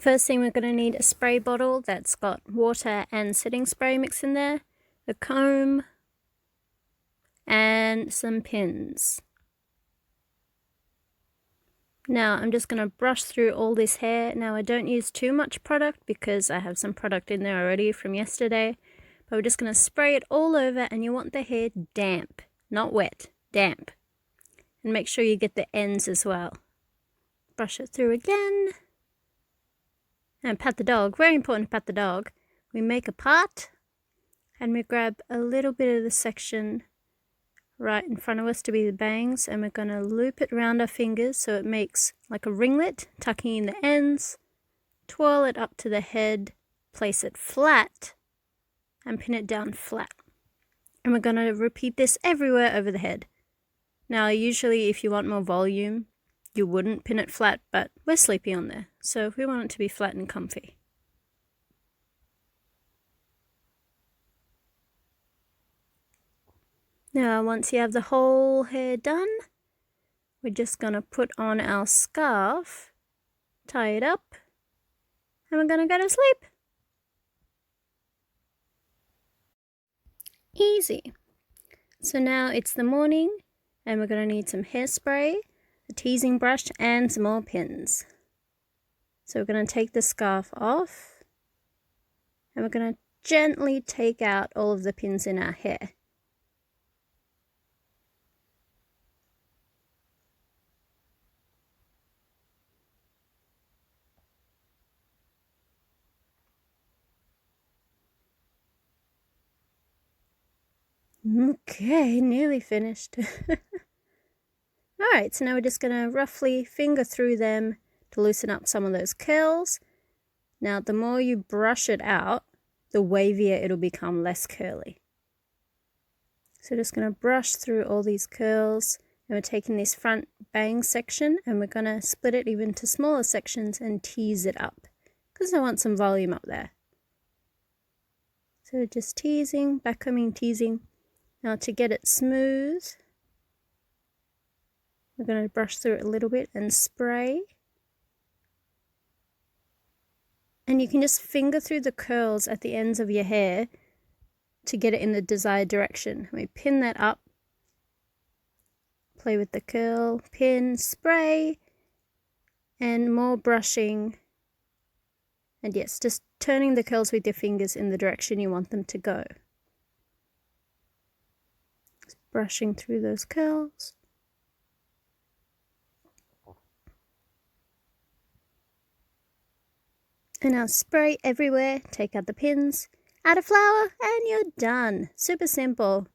First thing, we're going to need a spray bottle that's got water and setting spray mixed in there, a comb, and some pins. Now I'm just going to brush through all this hair. Now I don't use too much product because I have some product in there already from yesterday. But we're just going to spray it all over, and you want the hair damp, not wet, damp. And make sure you get the ends as well. Brush it through again. And pat the dog, very important to pat the dog. We make a part and we grab a little bit of the section right in front of us to be the bangs, and we're going to loop it around our fingers so it makes like a ringlet, tucking in the ends, twirl it up to the head, place it flat, and pin it down flat. And we're going to repeat this everywhere over the head. Now usually if you want more volume, you wouldn't pin it flat, but we're sleepy on there, so we want it to be flat and comfy. Now once you have the whole hair done, we're just going to put on our scarf, tie it up, and we're going to go to sleep. Easy. So now it's the morning, and we're going to need some hairspray, a teasing brush, and some more pins. So we're going to take the scarf off, and we're going to gently take out all of the pins in our hair. Okay, nearly finished. Alright, so now we're just going to roughly finger through them to loosen up some of those curls. Now the more you brush it out, the wavier it'll become, less curly. So just going to brush through all these curls, and we're taking this front bang section and we're going to split it even to smaller sections and tease it up, because I want some volume up there. So just teasing, backcombing, teasing. Now to get it smooth, we're going to brush through it a little bit and spray. And you can just finger through the curls at the ends of your hair to get it in the desired direction. We pin that up, play with the curl, pin, spray, and more brushing. And yes, just turning the curls with your fingers in the direction you want them to go. Just brushing through those curls. And now spray everywhere, take out the pins, add a flower, and you're done. Super simple.